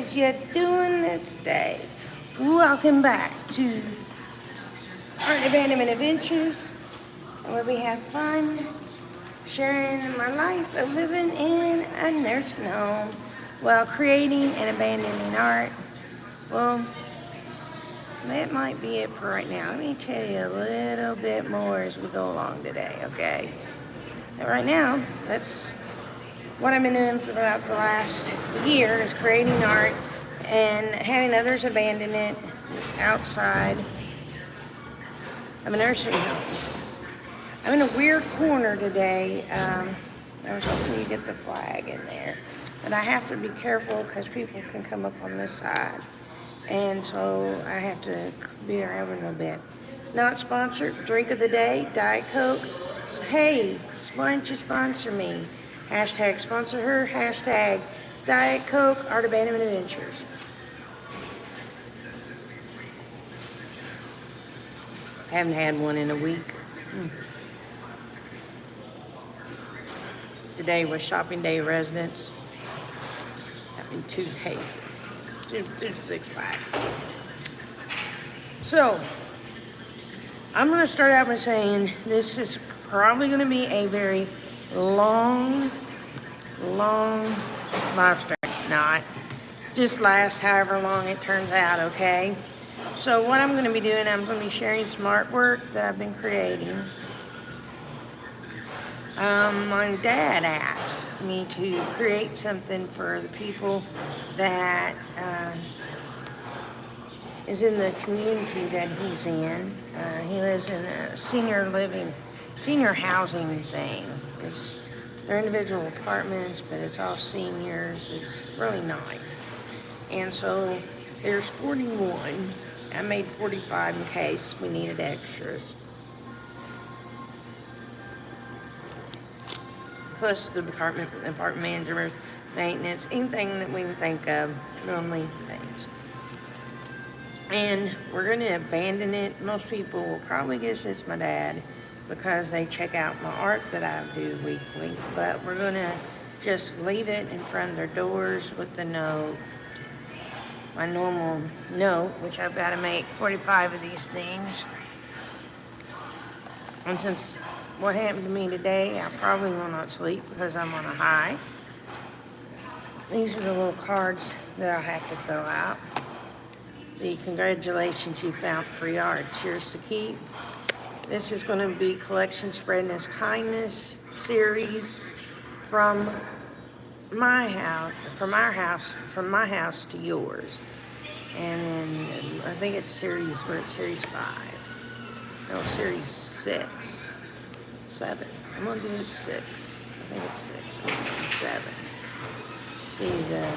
is you doing this day? Welcome back to Art Abandonment Adventures, where we have fun sharing my life of living in a nursing home while creating and abandoning art. Well, that might be it for right now. Let me tell you a little bit more as we go along today, okay? And right now, that's what I've been doing for about the last year, is creating art and having others abandon it outside of a nursing home. I'm in a weird corner today. I was hoping you get the flag in there, but I have to be careful because people can come up on this side, and so I have to be around a little bit. Not sponsored. Drink of the day, Diet Coke. So, hey, why don't you sponsor me? Hashtag sponsor her. Hashtag Diet Coke Art Abandonment Adventures. Haven't had one in a week. Today was shopping day residents. Having 2 cases, two 6-packs. So, I'm going to start out by saying this is probably going to be a very long live stream. Not just last however long it turns out, okay? So what I'm going to be doing, I'm going to be sharing some artwork that I've been creating. My dad asked me to create something for the people that is in the community that he's in. He lives in a senior housing thing. They're individual apartments, but it's all seniors. It's really nice. And so there's 41. I made 45 in case we needed extras. Plus the apartment manager, maintenance, anything that we can think of, normally things. And we're going to abandon it. Most people will probably guess it's my dad because they check out my art that I do weekly. But we're going to just leave it in front of their doors with the note. My normal note, which I've got to make 45 of these things. And since what happened to me today, I probably will not sleep because I'm on a high. These are the little cards that I'll have to fill out. The congratulations, you found free art. Yours to keep. This is going to be collection spreading this kindness series from my house, from my house to yours. And then I think it's we're at series 5. No, series 6. 7. I'm going to do 6. I think it's 6. I'm going to do 7. See the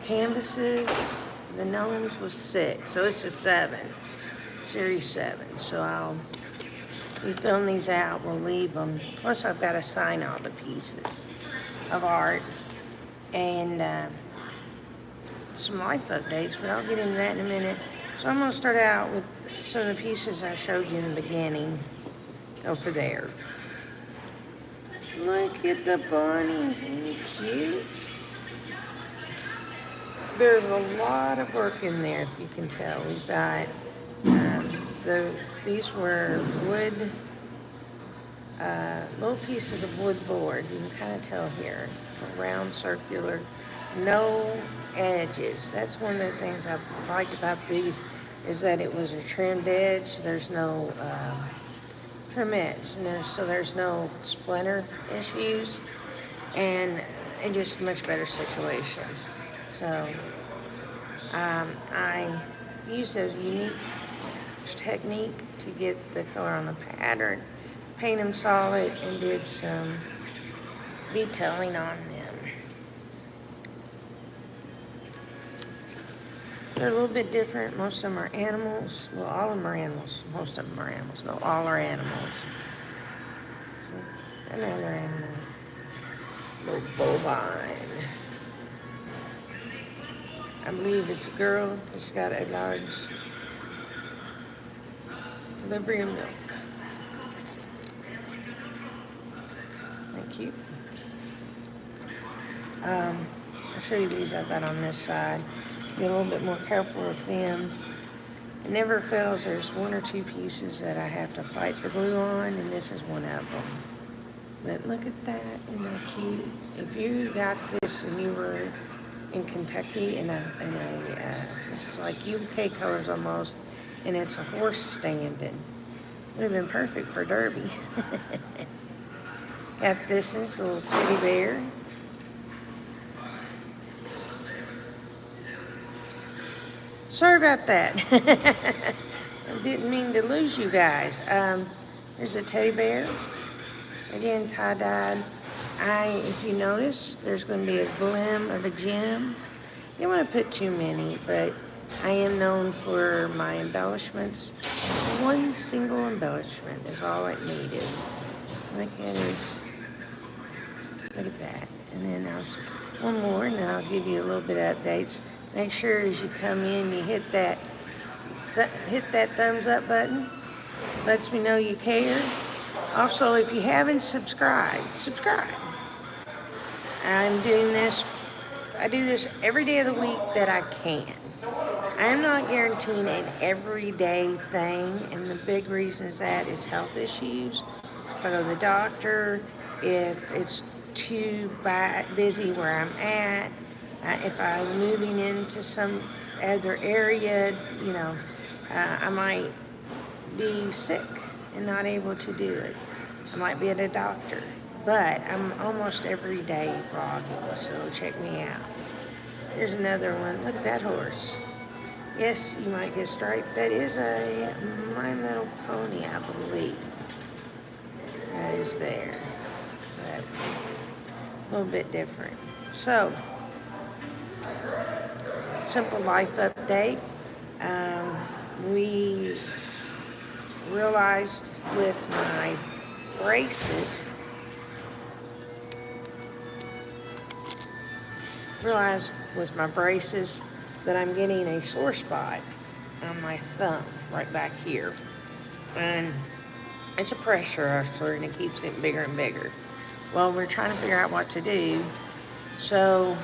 canvases, the gnomes was 6. So it's a 7. Series 7. So I'll be filling these out. We'll leave them. Plus I've got to sign all the pieces of art. And some life updates, but I'll get into that in a minute. So I'm going to start out with some of the pieces I showed you in the beginning. Over there. Look at the bunny. Isn't he cute? There's a lot of work in there, if you can tell. We've got these were wood, little pieces of wood board. You can kind of tell here. Round, circular, no edges. That's one of the things I liked about these, is that it was a trimmed edge. There's no trim edge, and there's no splinter issues, and just a much better situation. So I used a unique technique to get the color on the pattern, paint them solid, and did some detailing on them. They're a little bit different. Most of them are animals. Well, all of them are animals. Most of them are animals. No, all are animals. See? Another animal. Little bovine. I believe it's a girl. She's got a large delivery of milk. Thank you. I'll show you these I've got on this side. Be a little bit more careful with them. It never fails. There's one or two pieces that I have to fight the glue on, and this is one of them. But look at that, isn't that cute? If you got this and you were in Kentucky this is like UK colors almost, and it's a horse standing. Would have been perfect for Derby. Got this little teddy bear. Sorry about that. I didn't mean to lose you guys. There's a teddy bear. Again, tie-dyed. If you notice, there's going to be a glim of a gem. You don't want to put too many, but I am known for my embellishments. One single embellishment is all it needed. Look at that. And then there's one more, and I'll give you a little bit of updates. Make sure as you come in, you hit that thumbs up button. Lets me know you care. Also, if you haven't subscribed, subscribe. I do this every day of the week that I can. I am not guaranteeing an everyday thing, and the big reason is health issues. If I go to the doctor, if it's too busy where I'm at, if I'm moving into some other area, I might be sick and not able to do it. I might be at a doctor, but I'm almost every day vlogging, so check me out. Here's another one. Look at that horse. Yes, you might get striped. That is a My Little Pony, I believe. That is there, but a little bit different. So, simple life update. We realized with my braces, that I'm getting a sore spot on my thumb right back here. And it's a pressure ulcer, and it keeps getting bigger and bigger. Well, we're trying to figure out what to do. So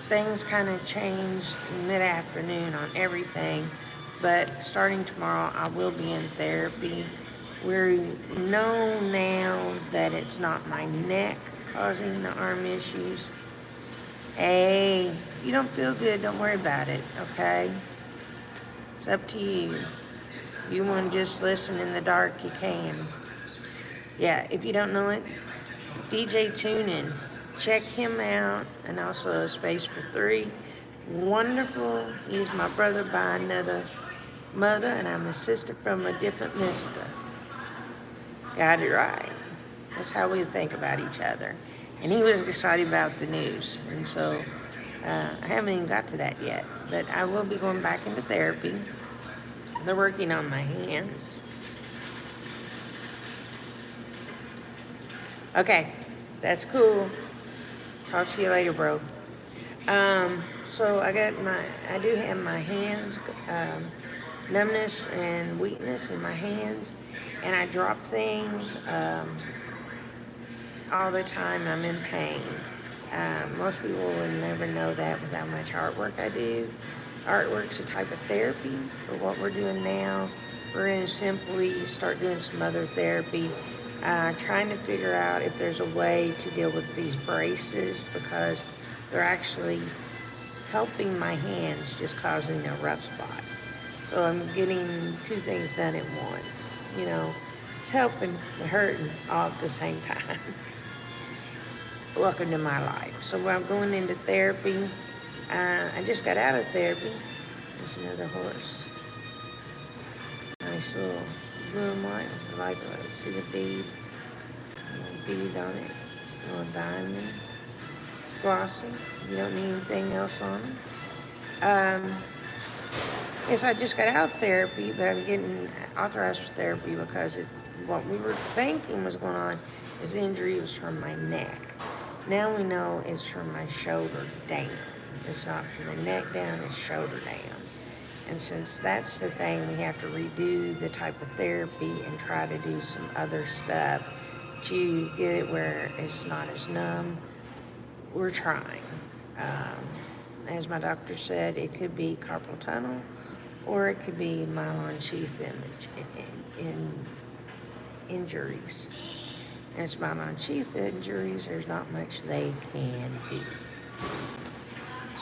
things kind of changed mid-afternoon on everything. But starting tomorrow, I will be in therapy. We know now that it's not my neck causing the arm issues. Hey, if you don't feel good, don't worry about it, okay? It's up to you. You want to just listen in the dark, you can. Yeah, if you don't know it, DJ Tunin. Check him out. And also Space for 3. Wonderful. He's my brother by another mother, and I'm a sister from a different mister. Got it right. That's how we think about each other. And he was excited about the news. And so I haven't even got to that yet. But I will be going back into therapy. They're working on my hands. Okay, that's cool. Talk to you later, bro. So I do have my hands, numbness and weakness in my hands, and I drop things all the time. I'm in pain. Most people will never know that with how much artwork I do. Artwork's a type of therapy, but what we're doing now, we're going to simply start doing some other therapy, trying to figure out if there's a way to deal with these braces, because they're actually helping my hands, just causing a rough spot. So I'm getting two things done at once. It's helping and hurting all at the same time. Welcome to my life. So I'm going into therapy. I just got out of therapy. There's another horse. Nice little blue and white with the light. See the bead? A little bead on it. A little diamond. It's glossy. You don't need anything else on it. Yes, I just got out of therapy, but I'm getting authorized for therapy because what we were thinking was going on is the injury was from my neck. Now we know it's from my shoulder down. It's not from the neck down, it's shoulder down. And since that's the thing, we have to redo the type of therapy and try to do some other stuff to get it where it's not as numb. We're trying. As my doctor said, it could be carpal tunnel or it could be myelin sheath injuries. And it's myelin sheath injuries, there's not much they can do.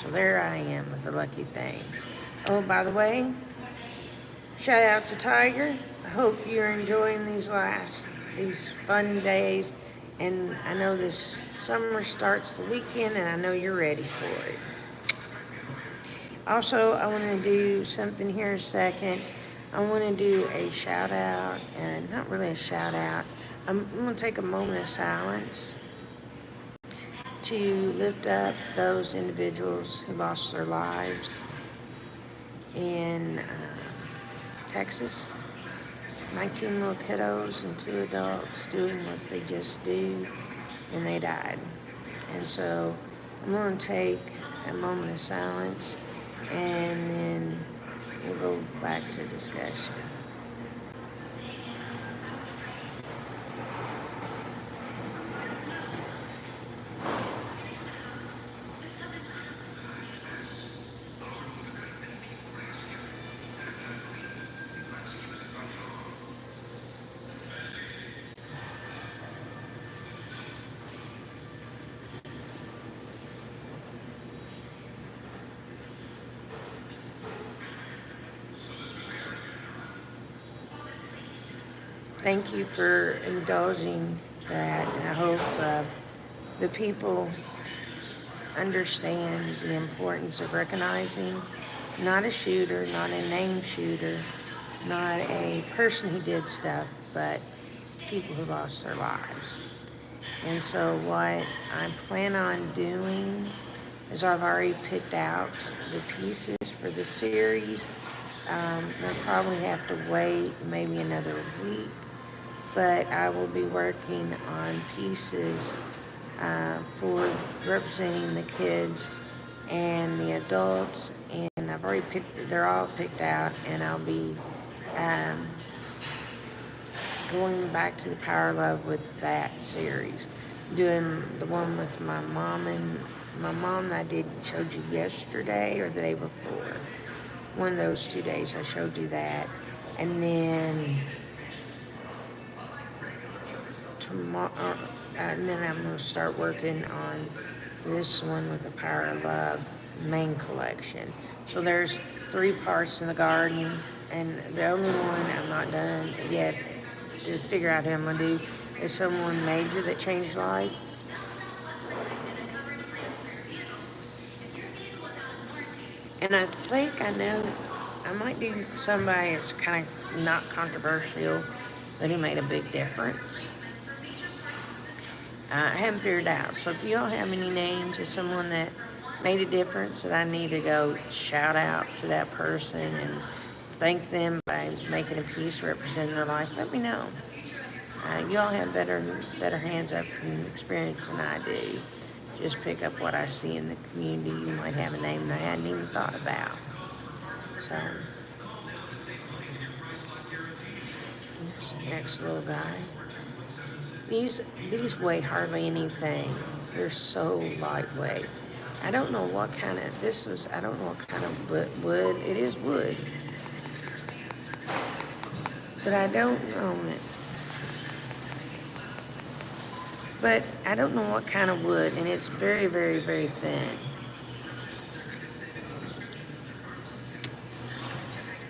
So there I am with the lucky thing. Oh, by the way, shout out to Tiger. I hope you're enjoying these fun days. And I know this summer starts the weekend, and I know you're ready for it. Also, I want to do something here in a second. I want to do a shout out, and not really a shout out. I'm going to take a moment of silence to lift up those individuals who lost their lives in Texas. 19 little kiddos and 2 adults doing what they just do, and they died. And so I'm going to take a moment of silence, and then we'll go back to discussion. Thank you for indulging that, and I hope the people understand the importance of recognizing not a shooter, not a named shooter, not a person who did stuff, but people who lost their lives. And so what I plan on doing is I've already picked out the pieces for the series. I'll probably have to wait maybe another week, but I will be working on pieces for representing the kids and the adults, and I've already they're all picked out, and I'll be going back to the Power of Love with that series, doing the one with my mom that I showed you yesterday or the day before. One of those 2 days I showed you that, and then tomorrow, and then I'm going to start working on this one with the Power of Love main collection. So there's 3 parts in the garden, and the only one I'm not done yet to figure out who I'm going to do is someone major that changed life. And I think I know I might do somebody that's kind of not controversial, but who made a big difference. I haven't figured out. So if y'all have any names of someone that made a difference that I need to go shout out to that person and thank them by making a piece representing their life, let me know. Y'all have better hands up and experience than I do. Just pick up what I see in the community. You might have a name that I hadn't even thought about. So, next little guy. These weigh hardly anything. They're so lightweight. I don't know what kind of, I don't know what kind of wood. It is wood. But I don't own it. But I don't know what kind of wood, and it's very, very, very thin.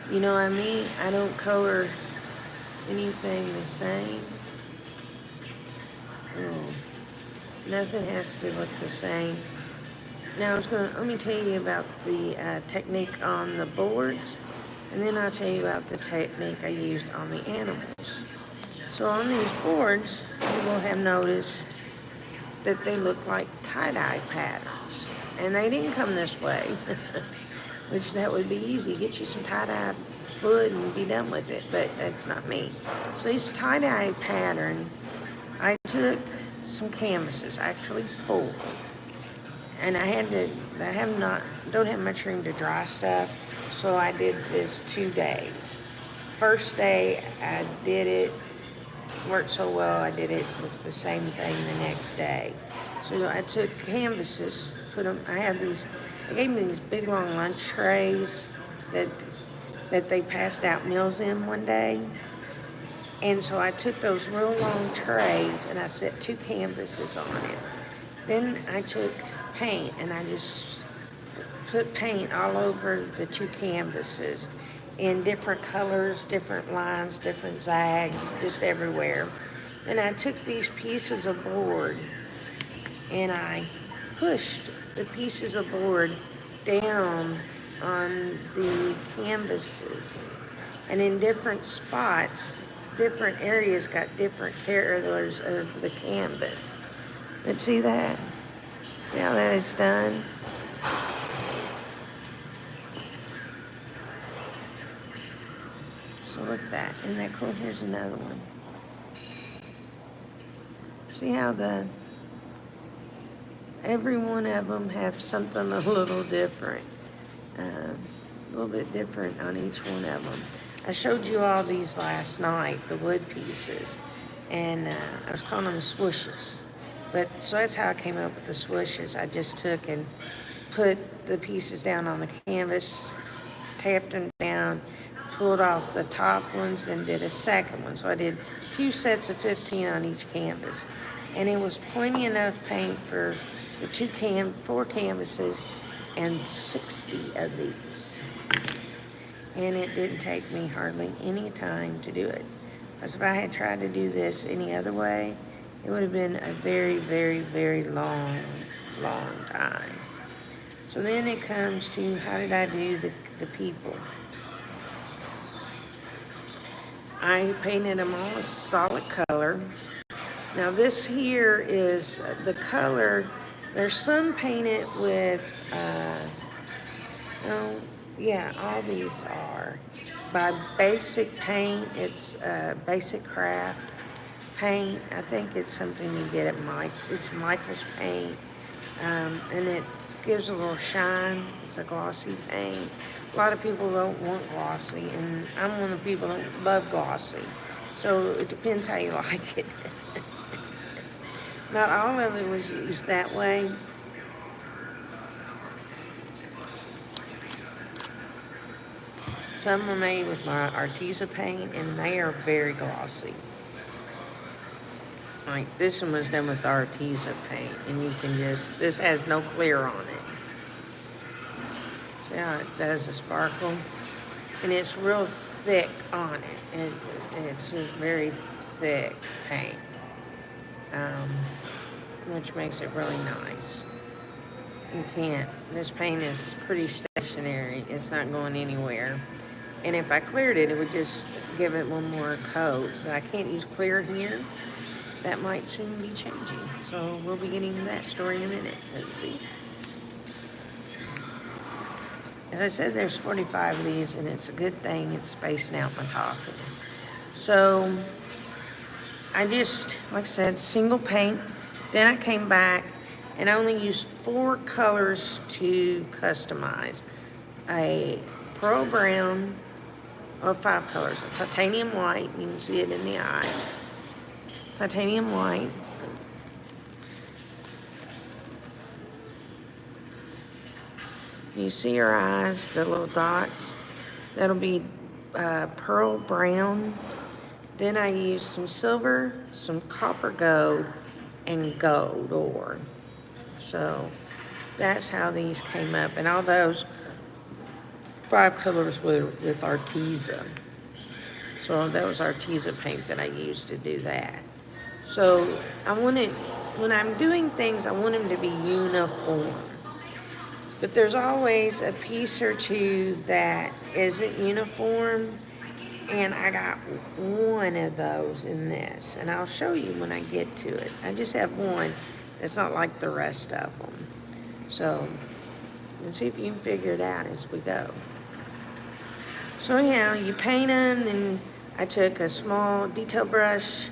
You know what I mean? I don't color anything the same. Nothing has to look the same. Now let me tell you about the technique on the boards, and then I'll tell you about the technique I used on the animals. So on these boards, you will have noticed that they look like tie-dye patterns, and they didn't come this way, which that would be easy. Get you some tie-dye wood and be done with it, but that's not me. So this tie-dye pattern, I took some canvases, actually 4, and don't have much room to dry stuff, so I did this 2 days. First day I did it, worked so well, I did it with the same thing the next day. So I took canvases put them, I have these, they gave me these big long lunch trays that they passed out meals in one day. And so I took those real long trays and I set 2 canvases on it. Then I took paint and I just put paint all over the 2 canvases in different colors, different lines, different zags, just everywhere. And I took these pieces of board and I pushed the pieces of board down on the canvases. And in different spots, different areas got different colors of the canvas. Let's see that. See how that is done? So look at that. Isn't that cool? Here's another one. See how every one of them have something a little different. A little bit different on each one of them. I showed you all these last night, the wood pieces, and I was calling them swooshes. So that's how I came up with the swooshes. I just took and put the pieces down on the canvas, tapped them down, pulled off the top ones, and did a second one. So I did 2 sets of 15 on each canvas. And it was plenty enough paint for the 4 canvases and 60 of these. And it didn't take me hardly any time to do it. Because if I had tried to do this any other way, it would have been a very, very, very long time. So then it comes to, how did I do the people? I painted them all a solid color. Now this here is the color. There's some painted with, all these are by Basic Paint. It's Basic Craft paint. I think it's something you get at it's Michael's Paint, and it gives a little shine. It's a glossy paint. A lot of people don't want glossy, and I'm one of the people that love glossy. So it depends how you like it. Not all of it was used that way. Some were made with my Arteza paint, and they are very glossy. Like this one was done with the Arteza paint, and you can this has no clear on it. See how it does a sparkle? And it's real thick on it, and it's just very thick paint, which makes it really nice. This paint is pretty stationary. It's not going anywhere. And if I cleared it, it would just give it one more coat. But I can't use clear here. That might soon be changing. So we'll be getting to that story in a minute. Let's see. As I said, there's 45 of these, and it's a good thing it's spacing out my talking. So I just, like I said, single paint. Then I came back and I only used 4 colors to customize. A pearl brown, 5 colors. A titanium white, you can see it in the eyes. Titanium white. You see her eyes, the little dots. That'll be pearl brown. Then I used some silver, some copper gold, and gold ore. So that's how these came up. And all those 5 colors were with Arteza. So that was Arteza paint that I used to do that. So when I'm doing things, I want them to be uniform. But there's always a piece or two that isn't uniform, and I got one of those in this, and I'll show you when I get to it. I just have one. It's not like the rest of them. So let's see if you can figure it out as we go. So yeah, you paint them, and I took a small detail brush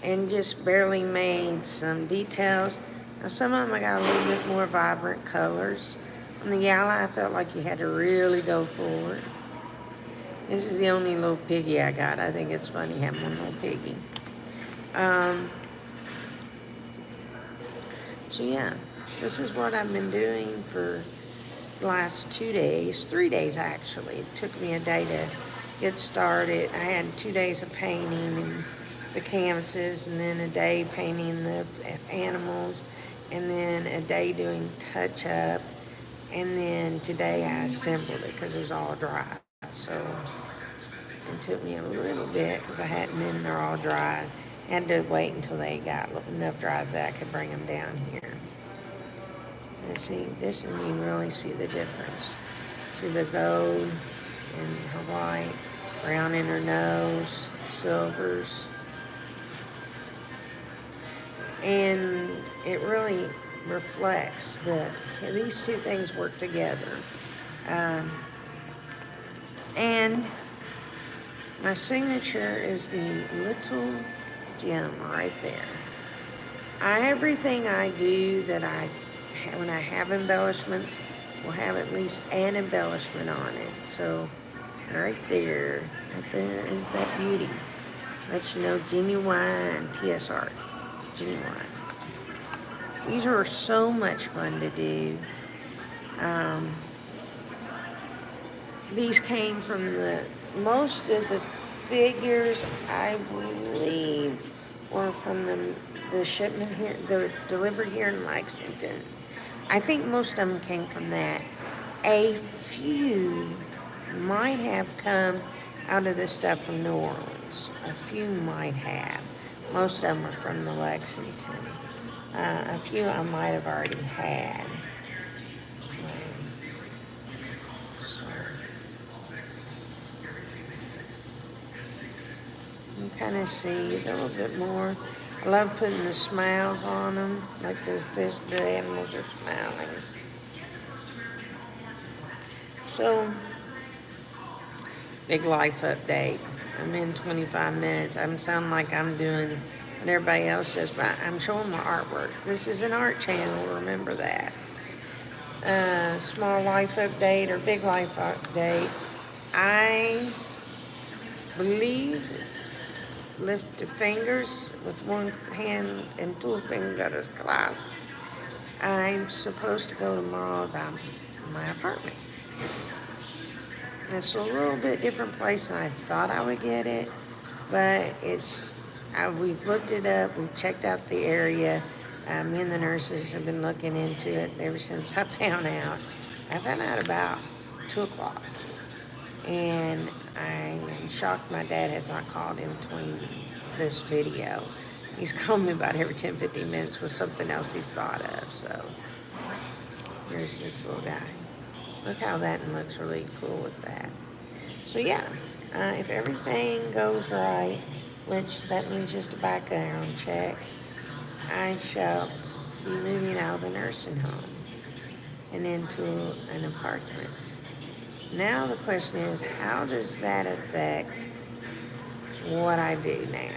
and just barely made some details. Now some of them I got a little bit more vibrant colors. On the yellow, I felt like you had to really go for it. This is the only little piggy I got. I think it's funny having one little piggy. So yeah, This is what I've been doing for the last 2 days, 3 days actually. It took me a day to get started. I had 2 days of painting and the canvases, and then a day painting the animals, and then a day doing touch up, and then today I assembled it because it was all dry. So it took me a little bit because I hadn't been there all dry. I had to wait until they got enough dry that I could bring them down here. And see, this and you really see the difference. See the gold and her white, brown in her nose, silvers. And it really reflects that these two things work together. And my signature is the little gem right there. Everything I do that when I have embellishments, will have at least an embellishment on it. So right there is that beauty. Let you know, genuine TSR, genuine. These are so much fun to do. These came from most of the figures, I believe, were from the shipment here, the delivery here in Lexington. I think most of them came from that. A few might have come out of the stuff from New Orleans. A few might have. Most of them are from the Lexington. A few I might have already had. You kind of see a little bit more. I love putting the smiles on them, like the animals are smiling. So, big life update. I'm in 25 minutes. I'm sounding like I'm doing what everybody else does, but I'm showing my artwork. This is an art channel, remember that. Small life update or big life update. I believe lift the fingers with one hand and two fingers clasped. I'm supposed to go tomorrow about my apartment. It's a little bit different place than I thought I would get it, but we've looked it up, we've checked out the area. Me and the nurses have been looking into it ever since I found out. I found out about 2 o'clock, and I'm shocked my dad has not called in between this video. He's called me about every 10-15 minutes with something else he's thought of. So here's this little guy. Look how that looks really cool with that. So yeah, if everything goes right, which that means just a background check, I shall be moving out of the nursing home and into an apartment. Now the question is, how does that affect what I do now?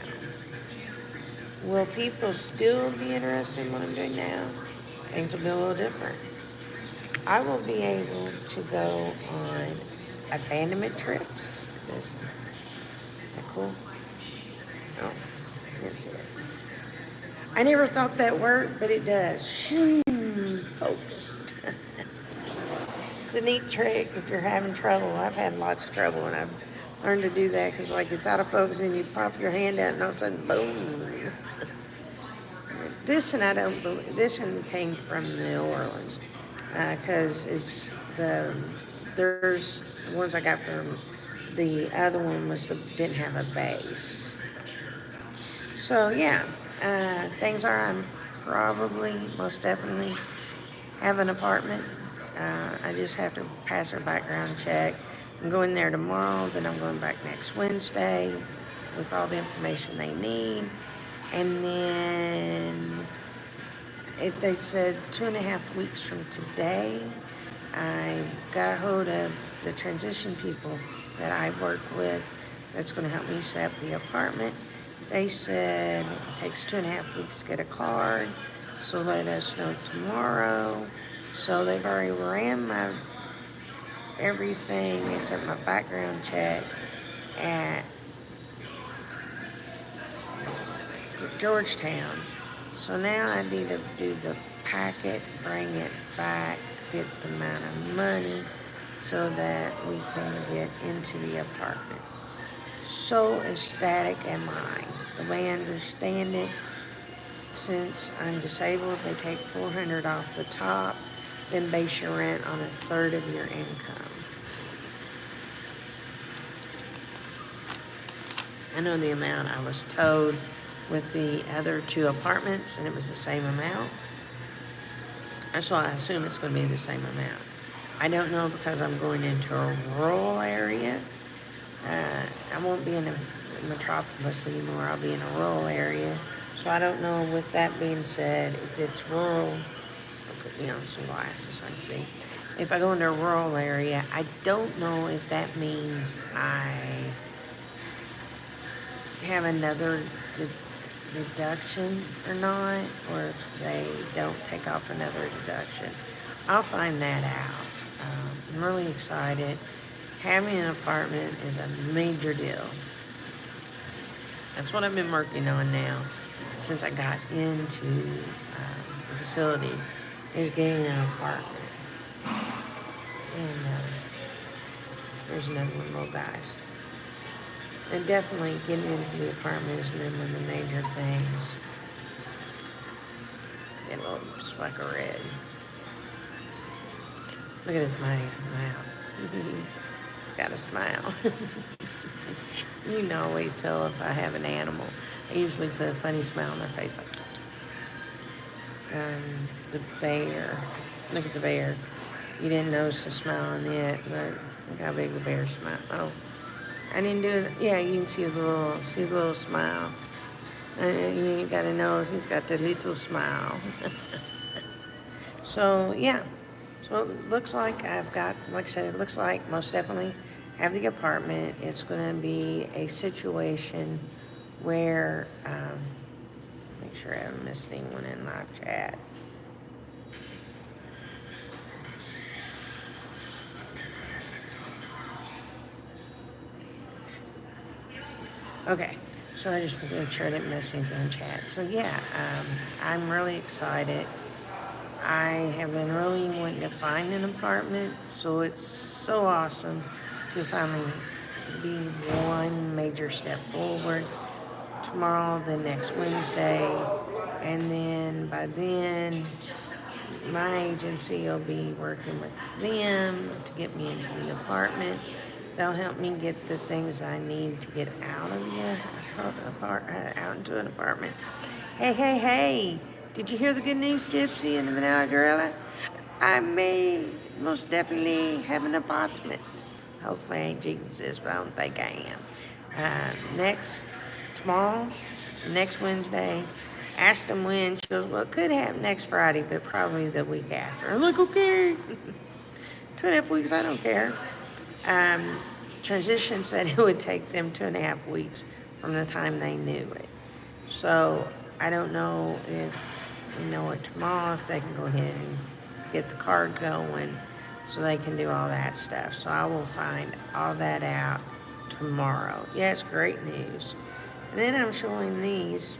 Will people still be interested in what I'm doing now? Things will be a little different. I will be able to go on abandonment trips. Is that cool? Oh, let's see it. I never thought that worked, but it does. Focused. It's a neat trick if you're having trouble. I've had lots of trouble, and I've learned to do that because, like, it's out of focus, and you pop your hand out, and all of a sudden, boom. This one came from New Orleans because there's ones I got from the other one didn't have a base. So yeah, things are I'm probably most definitely have an apartment. I just have to pass their background check. I'm going there tomorrow, then I'm going back next Wednesday with all the information they need. And then they said 2.5 weeks from today, I got a hold of the transition people that I work with that's going to help me set up the apartment. They said it takes 2.5 weeks to get a card, so let us know tomorrow. So they've already ran my everything except my background check at Georgetown. So now I need to do the pack it, bring it back, get the amount of money so that we can get into the apartment. So ecstatic am I. The way I understand it, since I'm disabled, they take $400 off the top, then base your rent on a third of your income. I know the amount I was told with the other 2 apartments, and it was the same amount. So I assume it's going to be the same amount. I don't know because I'm going into a rural area. I won't be in a metropolis anymore. I'll be in a rural area. So I don't know, with that being said, if it's rural, I'll put me on some glasses so I can see. If I go into a rural area, I don't know if that means I have another deduction or not, or if they don't take off another deduction. I'll find that out. I'm really excited. Having an apartment is a major deal. That's what I've been working on now since I got into the facility, is getting an apartment. And there's another one, little guys. And definitely getting into the apartment has been one of the major things. Get a little speck of red. Look at his mouth. It's got a smile. You can always tell if I have an animal. I usually put a funny smile on their face like that. The bear. Look at the bear. You didn't notice the smile on it, but look how big the bear smile. Oh, I didn't do it. Yeah, you can see the little smile. You got a nose. He's got the little smile. So yeah. So it looks like I've got, like I said, it looks like most definitely have the apartment. It's going to be a situation where, make sure I haven't missed anyone in live chat. Okay, so I just want to make sure I didn't miss anything in chat. So yeah, I'm really excited. I have been really wanting to find an apartment, so it's so awesome to finally be one major step forward. Tomorrow, the next Wednesday, and then by then, my agency will be working with them to get me into the apartment. They'll help me get the things I need to get out of out into an apartment. Hey. Did you hear the good news, Gypsy and the Vanilla Gorilla? I may most definitely have an apartment. Hopefully I ain't jinxing this, but I don't think I am. Tomorrow, next Wednesday, asked them when. She goes, well, it could happen next Friday, but probably the week after. I'm like, okay. 2.5 weeks, I don't care. Transition said it would take them 2.5 weeks from the time they knew it. So I don't know if we know it tomorrow, if they can go ahead and get the card going so they can do all that stuff. So I will find all that out tomorrow. Yeah, it's great news. And then I'm showing these.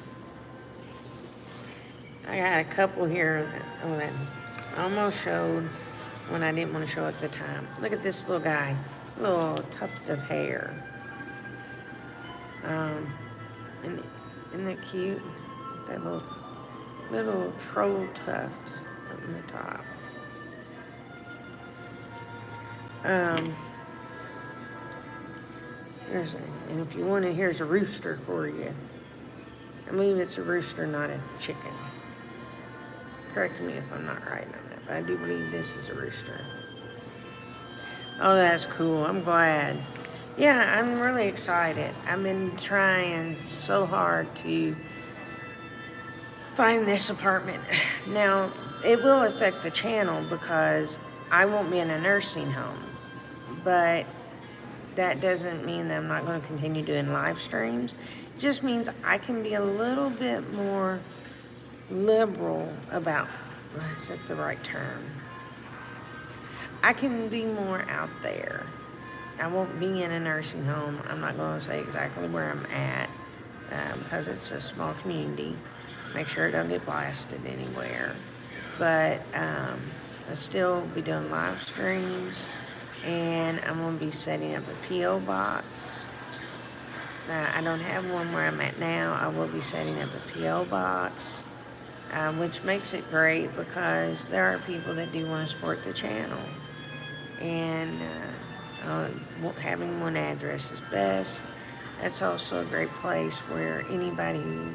I got a couple here that I almost showed when I didn't want to show at the time. Look at this little guy, little tuft of hair. And isn't that cute? That little troll tuft on the top. And if you want to, here's a rooster for you. I believe it's a rooster, not a chicken. Correct me if I'm not right on that, but I do believe this is a rooster. Oh, that's cool. I'm glad. Yeah, I'm really excited. I've been trying so hard to find this apartment. Now, it will affect the channel because I won't be in a nursing home, but that doesn't mean that I'm not going to continue doing live streams. It just means I can be a little bit more liberal about, is that the right term? I can be more out there. I won't be in a nursing home. I'm not going to say exactly where I'm at because it's a small community. Make sure it don't get blasted anywhere. but I'll still be doing live streams, and I'm going to be setting up a P.O. box. I don't have one where I'm at now. I will be setting up a P.O. box, which makes it great because there are people that do want to support the channel. And having one address is best. That's also a great place where anybody who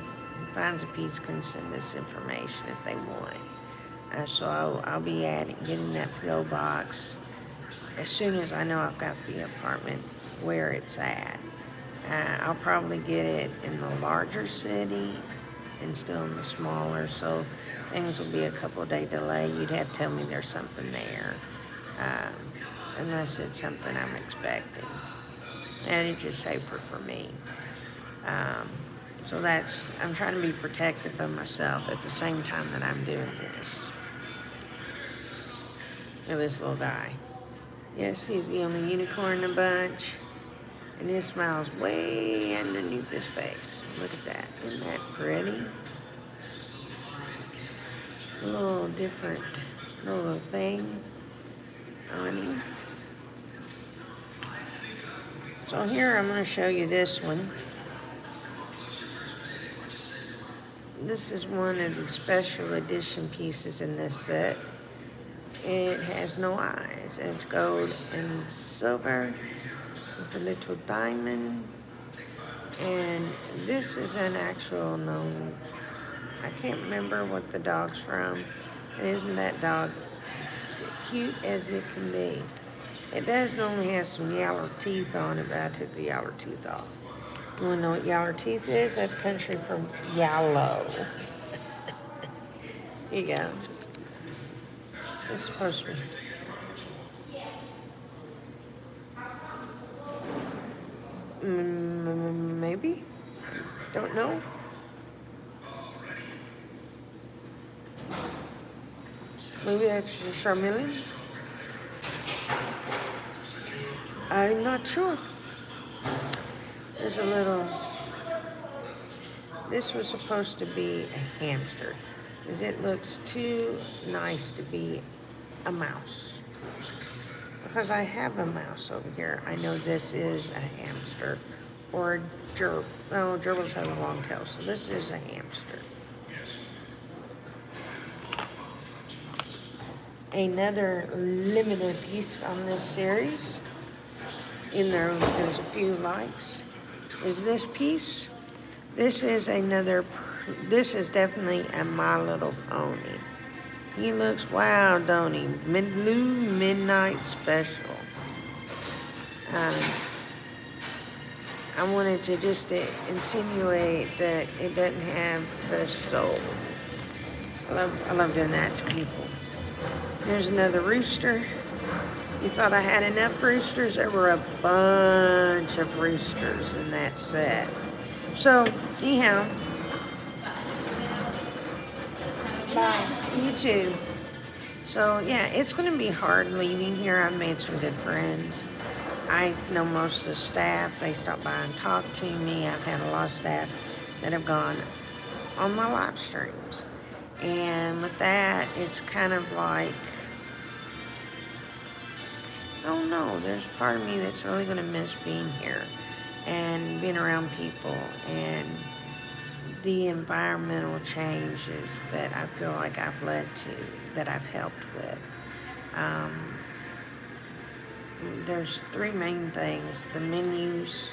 finds a piece can send us information if they want. So I'll be getting that P.O. box as soon as I know I've got the apartment where it's at. I'll probably get it in the larger city and still in the smaller, so things will be a couple of day delay. You'd have to tell me there's something there, unless it's something I'm expecting. And it's just safer for me. So I'm trying to be protective of myself at the same time that I'm doing this. Look at this little guy. Yes, he's the only unicorn in the bunch. And his smile's way underneath his face. Look at that. Isn't that pretty? A little different little thing on him. So here I'm going to show you this one. This is one of the special edition pieces in this set. It has no eyes. And it's gold and silver with a little diamond. And this is an actual known, I can't remember what the dog's from. And isn't that dog cute as it can be? It does normally have some yaller teeth on it, but I took the yaller teeth off. You wanna know what yaller teeth is? That's country from yellow. Here you go. It's supposed to be. Maybe? Don't know. Maybe that's a Charmeleon? I'm not sure. There's a little... This was supposed to be a hamster, because it looks too nice to be a mouse. Because I have a mouse over here. I know this is a hamster. Or a gerbil. No, gerbils have a long tail, so this is a hamster. Another limited piece on this series, there's a few likes, is this piece. This is definitely a My Little Pony. He looks wild, don't he? Blue Midnight Special. I wanted to just insinuate that it doesn't have the soul. I love doing that to people. There's another rooster. You thought I had enough roosters? There were a bunch of roosters in that set. So, anyhow. Bye. You too. So, yeah, it's going to be hard leaving here. I've made some good friends. I know most of the staff. They stop by and talk to me. I've had a lot of staff that have gone on my live streams. And with that, it's kind of like, oh no, there's part of me that's really going to miss being here and being around people and the environmental changes that I feel like I've led to, that I've helped with. There's three main things. The menus,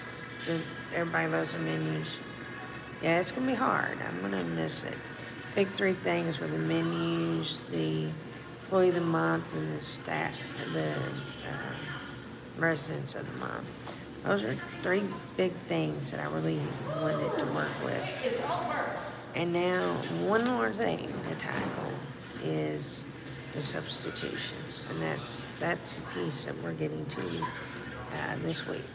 everybody loves the menus. Yeah, it's going to be hard. I'm going to miss it. Big three things were the menus, the employee of the month, and the residents of the month. Those are three big things that I really wanted to work with. And now, one more thing to tackle is the substitutions, and that's the piece that we're getting to this week.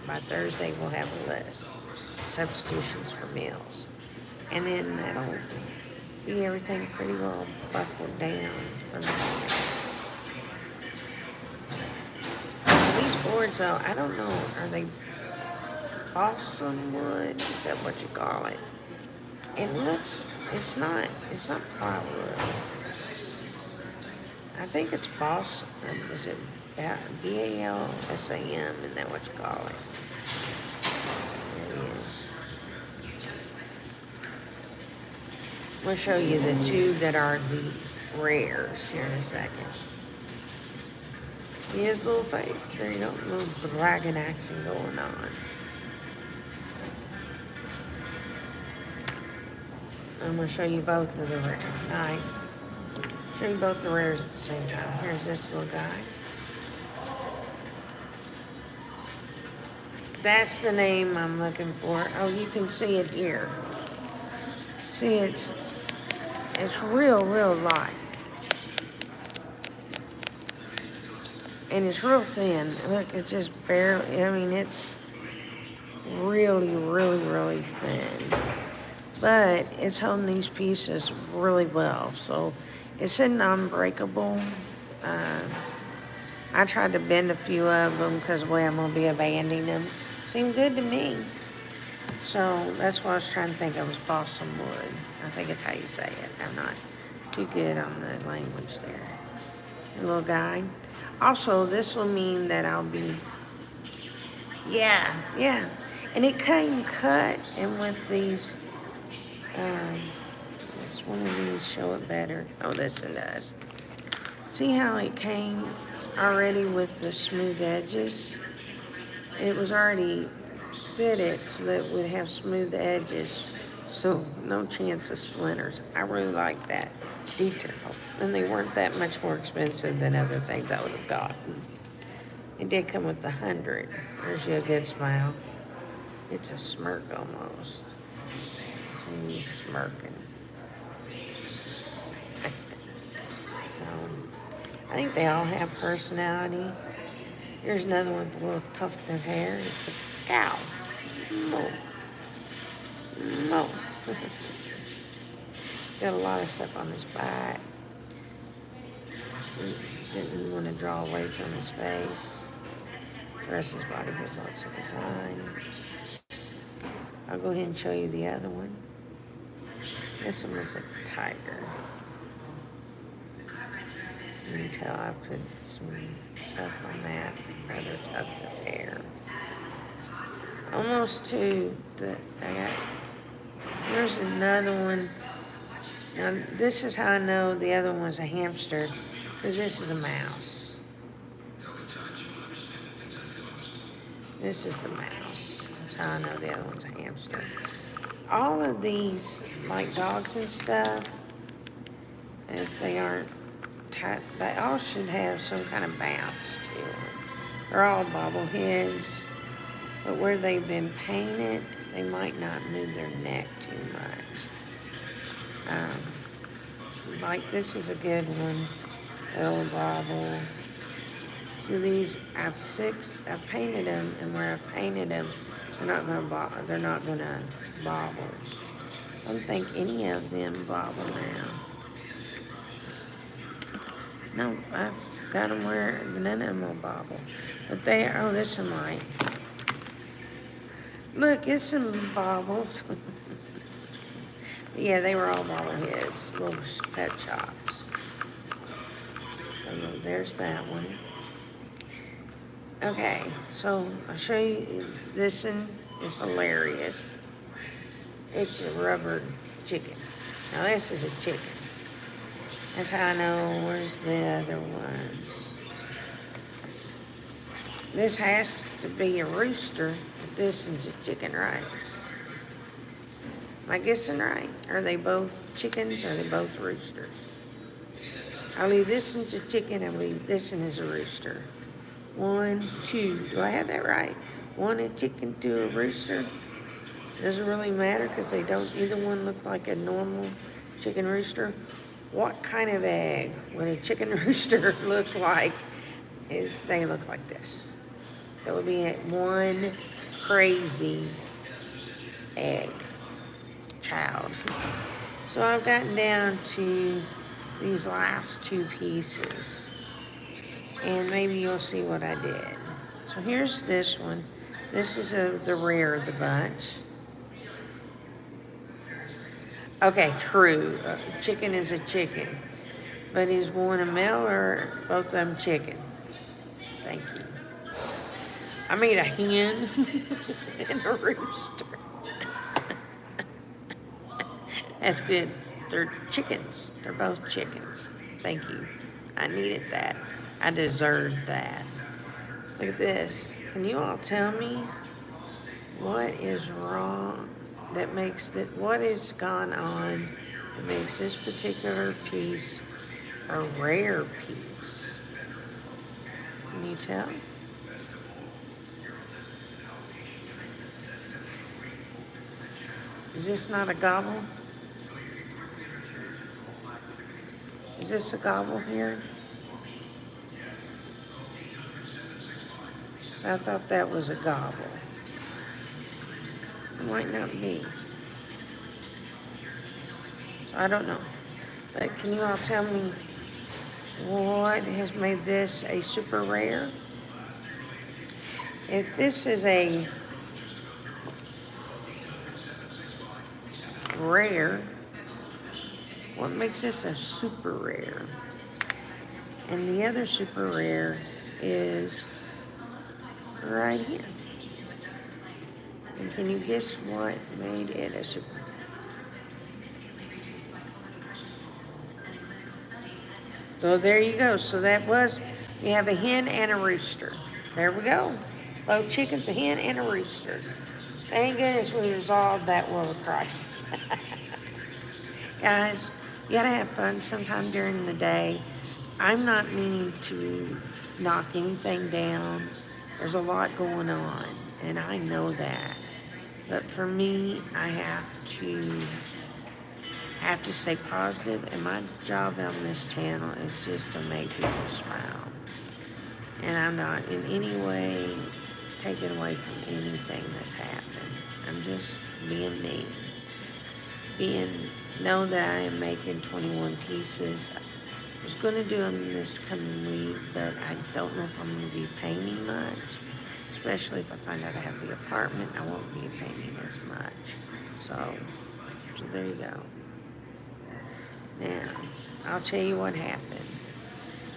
By Thursday, we'll have a list. Substitutions for meals. And then that'll be everything pretty well buckled down for me. These boards, though, I don't know, are they balsam wood? Is that what you call it? It looks It's not plywood. I think it's balsam. Is it BALSAM? Isn't that what you call it? There it is. I'm going to show you the two that are the rares here in a second. See his little face? There you go. Little dragon action going on. I'm going to show you both of the rares. Alright. Show you both the rares at the same time. Here's this little guy. That's the name I'm looking for. Oh, you can see it here. See, it's real light. And it's real thin. Look, it's just barely, I mean, it's really thin. But it's holding these pieces really well. So it's a non-breakable. I tried to bend a few of them because the way I'm going to be abandoning them seemed good to me. So that's why I was trying to think it was balsam wood. I think it's how you say it. I'm not too good on the language there. The little guy. Also, this will mean that I'll be, yeah. And it came cut, and with these, let's one of these show it better. Oh, this one does. See how it came already with the smooth edges? It was already fitted so that it would have smooth edges, so no chance of splinters. I really like that detail, and they weren't that much more expensive than other things I would have gotten. It did come with 100. There's you a good smile. It's a smirk almost. See, he's smirking. So, I think they all have personality. Here's another one with a little tuft of hair. It's a cow. Mo. Got a lot of stuff on his back. Didn't want to draw away from his face. The rest of his body has lots of design. I'll go ahead and show you the other one. This one was a tiger. You can tell I put some stuff on that. Rather tuft of hair. Almost to the, here's another one. Now, this is how I know the other one was a hamster, because this is a mouse. This is the mouse. That's how I know the other one's a hamster. All of these, like dogs and stuff, if they aren't tight, they all should have some kind of bounce to them. They're all bobbleheads, but where they've been painted, they might not move their neck too much. Like this is a good one. Little bobble. See these? I painted them, and where I painted them, they're not gonna bobble. I don't think any of them bobble now. No, I've got them where none of them will bobble. But they are. Oh, this one might. Look, it's some bobbles. Yeah, they were all bobbleheads, little pet shops. Oh, there's that one. Okay, so I'll show you. This one is hilarious. It's a rubber chicken. Now this is a chicken. That's how I know. Where's the other ones? This has to be a rooster. But this is a chicken, right? Am I guessing right? Are they both chickens or are they both roosters? I believe this one's a chicken. I believe this one is a rooster. 1, 2. Do I have that right? 1 a chicken, 2 a rooster. Doesn't really matter because they don't. Either one look like a normal chicken rooster. What kind of egg would a chicken rooster look like if they look like this? That would be one crazy egg child. So I've gotten down to these last 2 pieces, and maybe you'll see what I did. So here's this one. This is the rare of the bunch. Okay, true. Chicken is a chicken. But is one a male or both of them chicken? Thank you. I made a hen and a rooster. That's good. They're chickens. They're both chickens. Thank you. I needed that. I deserved that. Look at this. Can you all tell me what is wrong that makes that, what has gone on that makes this particular piece a rare piece? Can you tell? Is this not a gobble? Is this a gobble here? I thought that was a gobble. It might not be. I don't know. But can you all tell me what has made this a super rare? If this is a rare, what makes this a super rare? And the other super rare is right here. And can you guess what made it a super? So there you go. So that was, you have a hen and a rooster. There we go. Both chickens, a hen and a rooster. Thank goodness we resolved that world crisis. Guys, you gotta have fun sometime during the day. I'm not meaning to knock anything down. There's a lot going on, and I know that. But for me, I have to stay positive, and my job on this channel is just to make people smile. And I'm not in any way taken away from anything that's happened. I'm just being me. Know that I am making 21 pieces. I was going to do them this coming week, but I don't know if I'm going to be painting much. Especially if I find out I have the apartment, I won't be painting as much. So there you go. Now, I'll tell you what happened.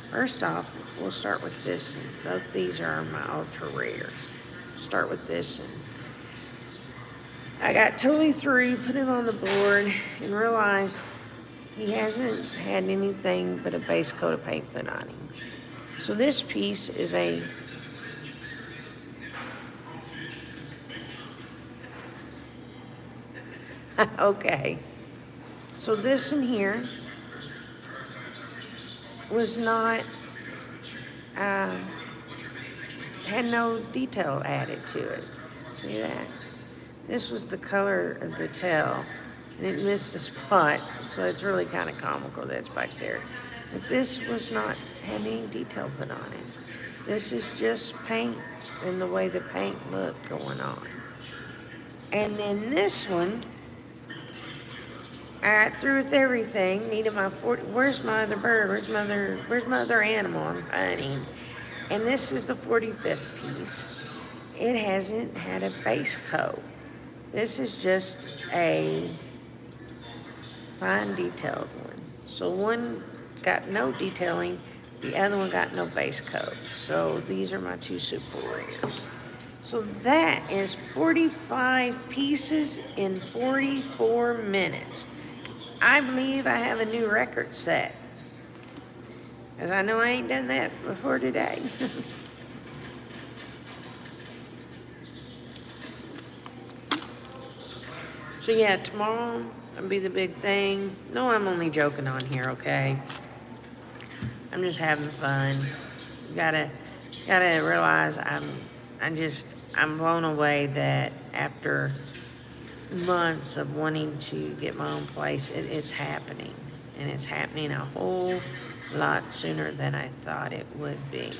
First off, we'll start with this. Both these are my ultra rares. Start with this. And I got totally through, put it on the board, and realized he hasn't had anything but a base coat of paint put on him. So this piece is a okay. So this in here was not, had no detail added to it. See that? This was the color of the tail, and it missed a spot, so it's really kind of comical that it's back there. But this was not, had any detail put on it. This is just paint and the way the paint looked going on. And then this one, I got through with everything. Needed my 40. Where's my other bird? Where's my other animal? I'm hunting. And this is the 45th piece. It hasn't had a base coat. This is just a fine detailed one. So one got no detailing, the other one got no base coat. So these are my two super rares. So that is 45 pieces in 44 minutes. I believe I have a new record set. Because I know I ain't done that before today. So yeah, tomorrow will be the big thing. No, I'm only joking on here, okay? I'm just having fun. You gotta realize I'm blown away that after months of wanting to get my own place, it's happening. And it's happening a whole lot sooner than I thought it would be.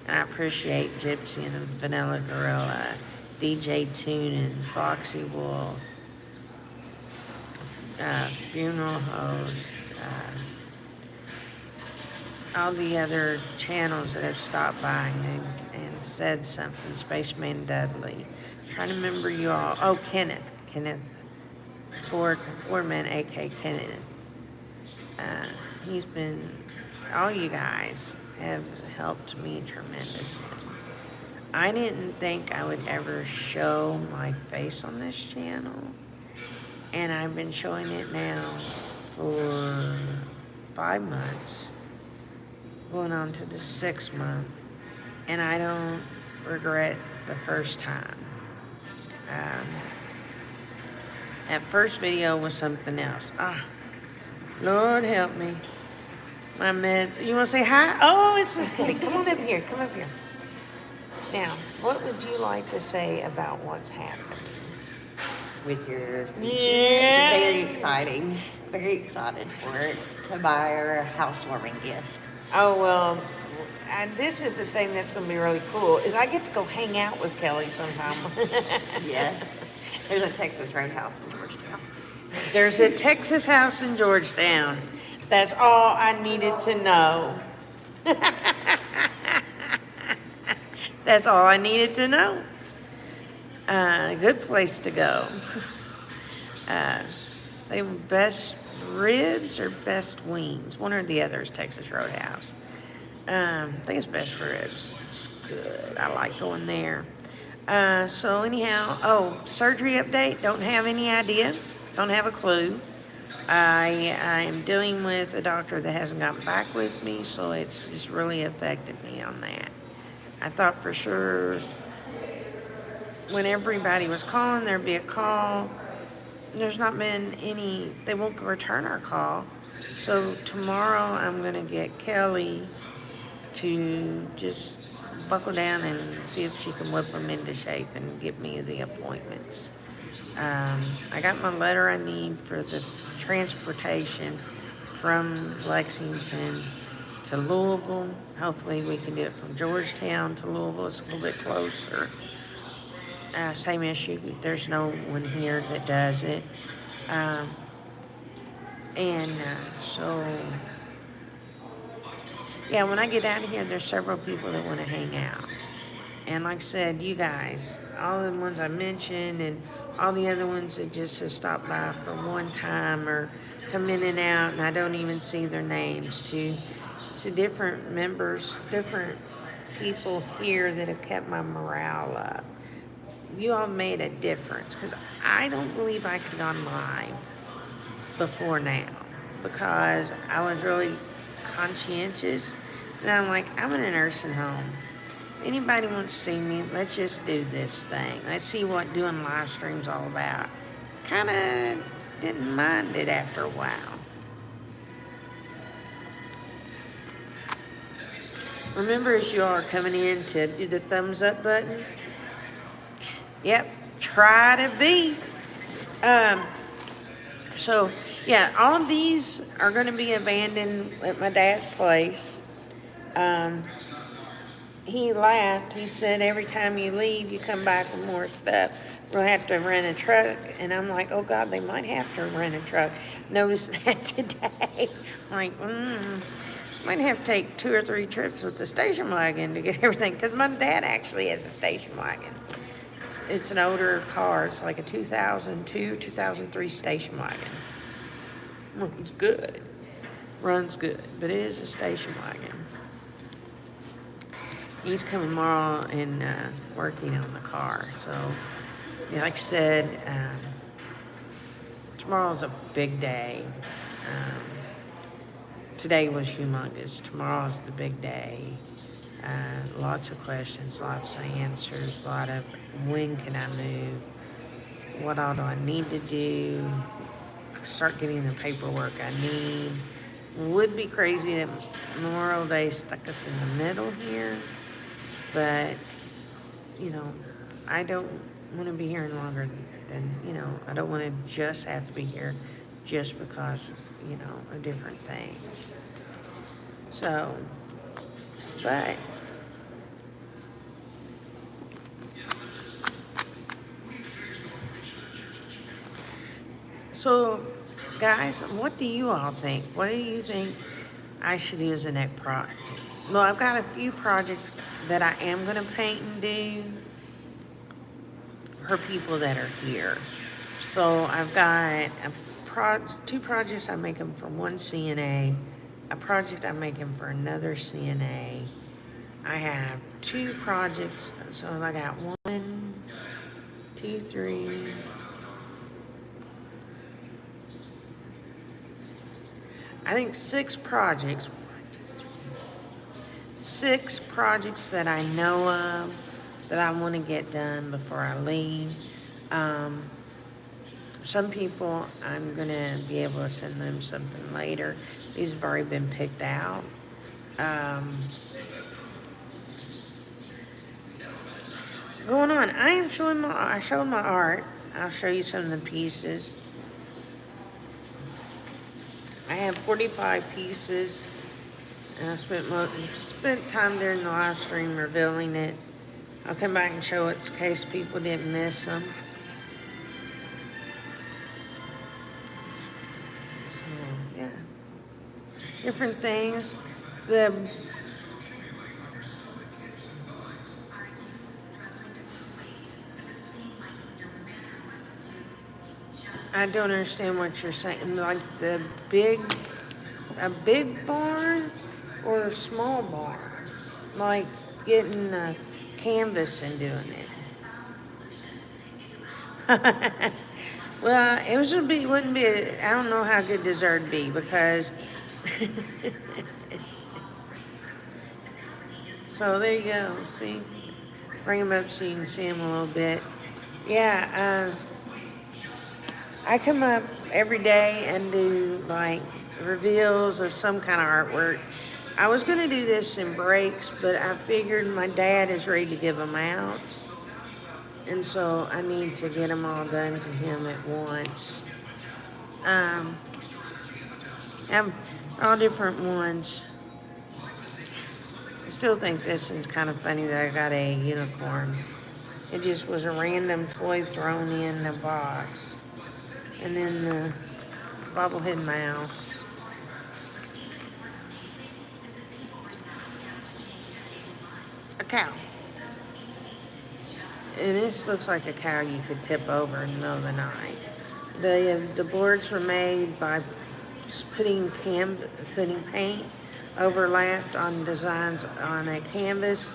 And I appreciate Gypsy and Vanilla Gorilla, DJ Tune and Foxy Wolf, Funeral Host, all the other channels that have stopped by and said something. Spaceman Dudley. I'm trying to remember you all. Oh, Kenneth Foreman, A.K. Kenneth. He's been, all you guys have helped me tremendously. I didn't think I would ever show my face on this channel, and I've been showing it now for 5 months, going on to the 6th month, and I don't regret the first time. That first video was something else. Lord help me. My meds. You want to say hi? Oh, it's Miss Kitty. Come on up here. Come up here. Now, what would you like to say about what's happening? With your feature. Yeah. Very exciting. Very excited for it, to buy her a housewarming gift. Oh, well, and this is the thing that's going to be really cool, is I get to go hang out with Kelly sometime. Yeah. There's a Texas Roadhouse in Georgetown. There's a Texas house in Georgetown. That's all I needed to know. That's all I needed to know. Good place to go. They were best ribs or best wings. One or the other is Texas Roadhouse. I think it's best ribs. It's good. I like going there. So anyhow, surgery update. Don't have any idea. Don't have a clue. I am dealing with a doctor that hasn't gotten back with me, so it's really affected me on that. I thought for sure when everybody was calling, there'd be a call. There's not been any, they won't return our call. So tomorrow I'm going to get Kelly to just buckle down and see if she can whip them into shape and give me the appointments. I got my letter I need for the transportation from Lexington to Louisville. Hopefully we can do it from Georgetown to Louisville. It's a little bit closer. Same issue. There's no one here that does it. So, yeah, when I get out of here, there's several people that want to hang out. And like I said, you guys, all the ones I mentioned and all the other ones that just have stopped by for one time or come in and out, and I don't even see their names, to different members, different people here that have kept my morale up. You all made a difference, because I don't believe I could have gone live before now, because I was really conscientious, and I'm like, I'm in a nursing home. Anybody wants to see me, let's just do this thing. Let's see what doing live streams all about. Kind of didn't mind it after a while. Remember, as you all are coming in, to do the thumbs up button. Yep, try to be. So, yeah, all of these are going to be abandoned at my dad's place. He laughed. He said, every time you leave, you come back with more stuff. We'll have to rent a truck. And I'm like, oh, God, they might have to rent a truck. Noticed that today. I'm like, might have to take 2 or 3 trips with the station wagon to get everything. Because my dad actually has a station wagon. It's an older car. It's like a 2002, 2003 station wagon. Runs good. But it is a station wagon. He's coming tomorrow and working on the car. So, yeah, like I said, tomorrow's a big day. Today was humongous. Tomorrow's the big day. Lots of questions, lots of answers, a lot of when can I move? What all do I need to do? Start getting the paperwork I need. Would be crazy that Memorial Day stuck us in the middle here. But, I don't want to be here any longer than, I don't want to just have to be here just because, of different things. So, but, so, guys, what do you all think? What do you think I should do as a next project? Well, I've got a few projects that I am going to paint and do for people that are here. So I've got two projects I'm making for one CNA, a project I'm making for another CNA. I have two projects, so I got 1, 2, 3. I think 6 projects. 6 projects that I know of that I want to get done before I leave. Some people, I'm going to be able to send them something later. These have already been picked out. Going on, I showed my art. I'll show you some of the pieces. I have 45 pieces, and I spent time during the live stream revealing it. I'll come back and show it in case people didn't miss them. So, yeah. Different things. I don't understand what you're saying. Like a big barn or a small barn? Like getting a canvas and doing it. Well, wouldn't be, I don't know how good dessert would be because, so there you go, see? Bring them up so you can see them a little bit. Yeah, I come up every day and do like reveals of some kind of artwork. I was going to do this in breaks, but I figured my dad is ready to give them out. And so I need to get them all done to him at once. Have all different ones. I still think this is kind of funny that I got a unicorn. It just was a random toy thrown in a box. And then the bobblehead mouse. A cow. And this looks like a cow you could tip over in the middle of the night. The boards were made by putting paint overlapped on designs on a canvas,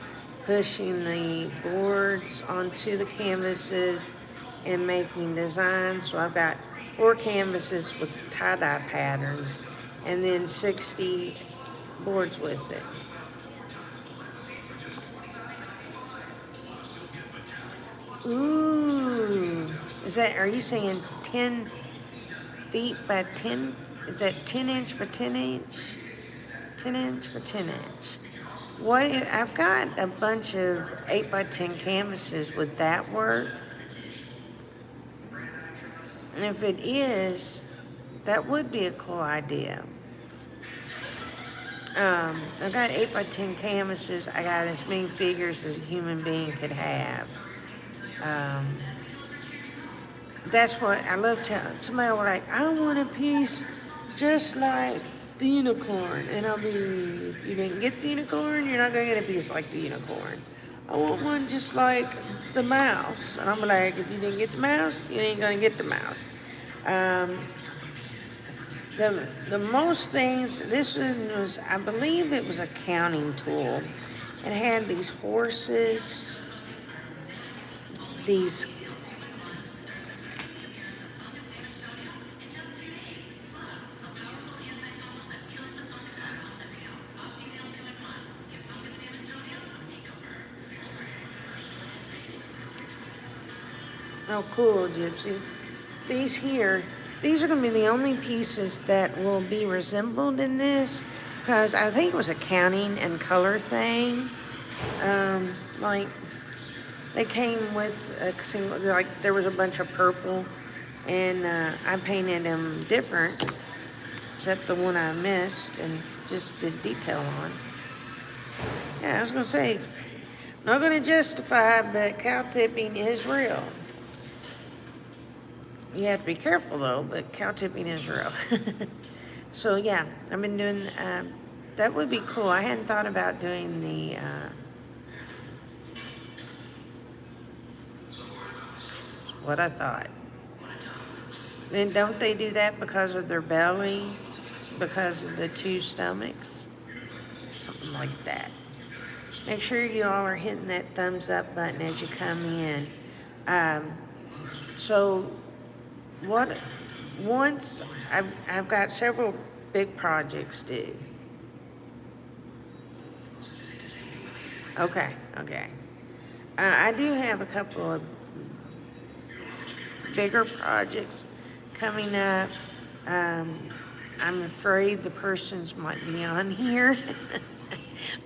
pushing the boards onto the canvases and making designs. So I've got 4 canvases with tie-dye patterns and then 60 boards with it. Ooh, are you saying 10 feet by 10? Is that 10 inch by 10 inch? 10 inch by 10 inch. What, I've got a bunch of 8 by 10 canvases. Would that work? And if it is, that would be a cool idea. I've got 8 by 10 canvases. I got as many figures as a human being could have. That's what I love telling somebody. Like, I want a piece just like the unicorn, and I'll be, if you didn't get the unicorn, you're not gonna get a piece like the unicorn. I want one just like the mouse, and I'm like, if you didn't get the mouse, you ain't gonna get the mouse. The most things, this was, I believe it was a counting tool. It had these horses, these oh, cool, Gypsy. These are going to be the only pieces that will be resembled in this, because I think it was a counting and color thing. Like, they came with a single, like, there was a bunch of purple, and I painted them different, except the one I missed and just did detail on. Yeah, I was going to say, not going to justify, but cow tipping is real. You have to be careful though, but cow tipping is real. So yeah, I've been doing, that would be cool. I hadn't thought about doing the, what I thought. And don't they do that because of their belly? Because of the two stomachs? Something like that. Make sure you all are hitting that thumbs up button as you come in. Um, so what, once, I've got several big projects due. Okay, okay. I do have a couple of bigger projects coming up. I'm afraid the persons might be on here,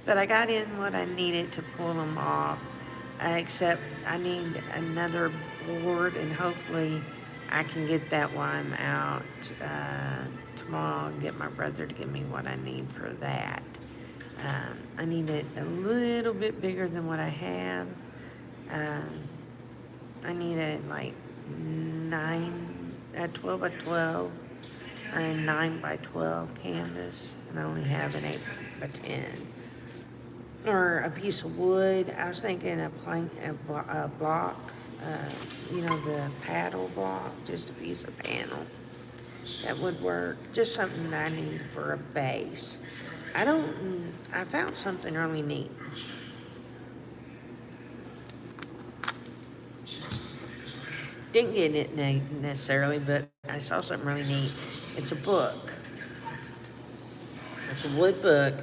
but I got in what I needed to pull them off. Except I need another board, and hopefully I can get that while I'm out tomorrow and get my brother to give me what I need for that. I need it a little bit bigger than what I have. I need it like 12 by 12 or a 9 by 12 canvas, and I only have an 8 by 10. Or a piece of wood. I was thinking a block, the paddle block, just a piece of panel. That would work. Just something that I need for a base. I found something really neat. Didn't get it necessarily, but I saw something really neat. It's a book. It's a wood book,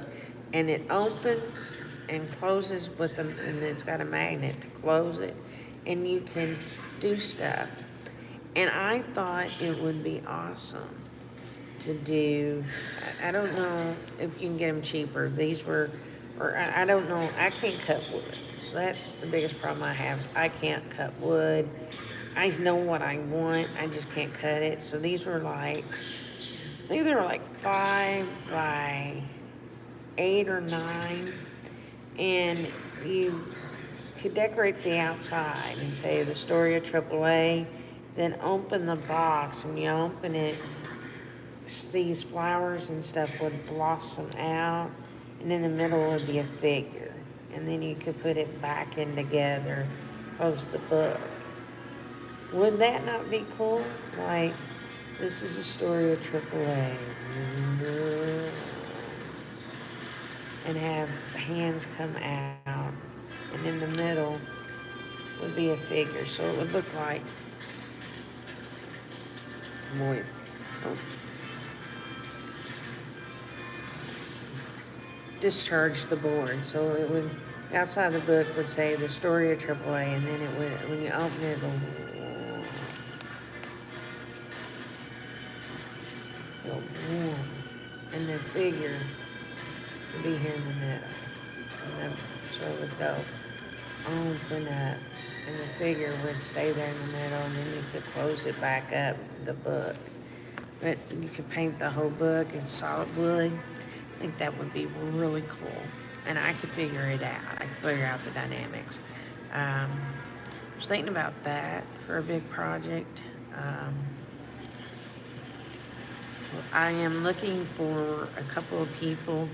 and it opens and closes with them, and it's got a magnet to close it, and you can do stuff. And I thought it would be awesome to do. I don't know if you can get them cheaper. These were, or I don't know. I can't cut wood, so that's the biggest problem I have. I can't cut wood. I know what I want. I just can't cut it. So these were like, I think they were like 5 by 8 or 9. And you could decorate the outside and say the story of AAA, then open the box. When you open it, these flowers and stuff would blossom out, and in the middle would be a figure. And then you could put it back in together, close the book. Would that not be cool? Like, this is a story of AAA. And have hands come out, and in the middle would be a figure, so it would look like, discharge the board. So it would, outside the book would say the story of AAA, and then it would, when you open it, it'll and the figure would be here in the middle. And then, so it would go open up, and the figure would stay there in the middle, and then you could close it back up, the book. But you could paint the whole book in solid wood. I think that would be really cool. And I could figure it out. I could figure out the dynamics. I was thinking about that for a big project. I am looking for a couple of people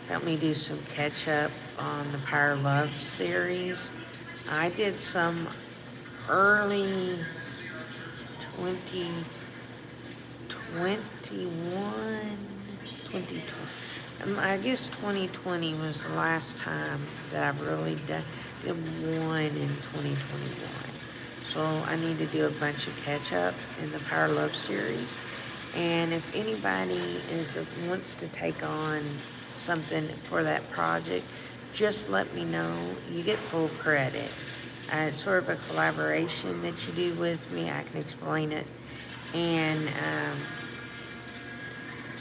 to help me do some catch up on the Power Love series. I did some early 2020. I guess 2020 was the last time that I've really did one in 2021. So I need to do a bunch of catch up in the Power Love series. And if anybody wants to take on something for that project, just let me know. You get full credit. It's sort of a collaboration that you do with me. I can explain it. And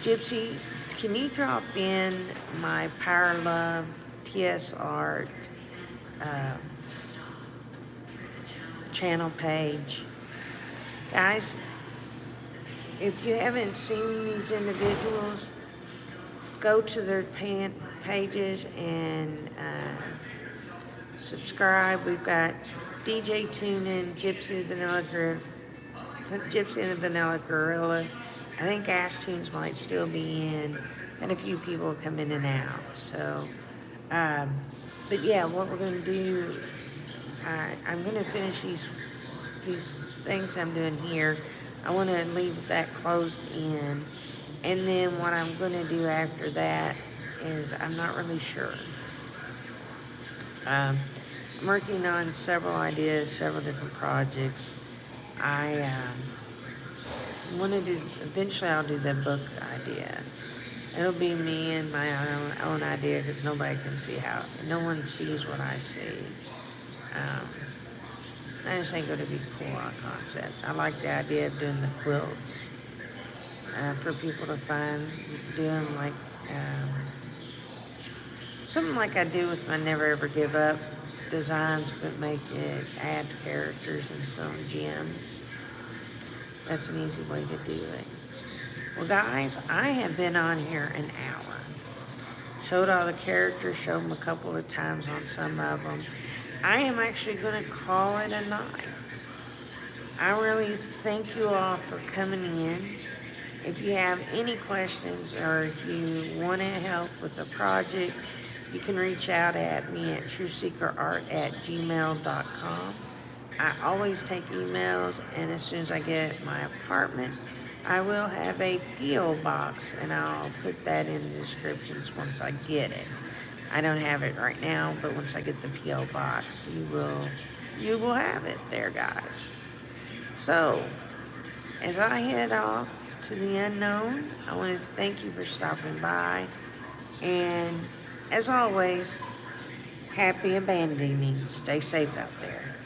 Gypsy, can you drop in my Power Love TS Art channel page? Guys, if you haven't seen these individuals, go to their pages and subscribe. We've got DJ Tunin, Gypsy and the Vanilla Gorilla. I think Ash Tunes might still be in, and a few people come in and out. So, but yeah, what we're going to do, I'm going to finish these things I'm doing here. I want to leave that closed in. And then what I'm going to do after that is I'm not really sure. I'm working on several ideas, several different projects. I want to do, eventually I'll do the book idea. It'll be me and my own idea because nobody can see how, no one sees what I see. I just think it would be a cool concept. I like the idea of doing the quilts for people to find. You could do them like something like I do with my Never Ever Give Up designs, but make it add characters and some gems. That's an easy way to do it. Well, guys, I have been on here an hour. Showed all the characters, showed them a couple of times on some of them. I am actually going to call it a night. I really thank you all for coming in. If you have any questions or if you want to help with the project, you can reach out at me at trueseekerart@gmail.com. I always take emails, and as soon as I get my apartment, I will have a P.O. box, and I'll put that in the descriptions once I get it. I don't have it right now, but once I get the P.O. box, you will have it there, guys. So, as I head off to the unknown, I want to thank you for stopping by, and as always, happy abandoning. Stay safe out there.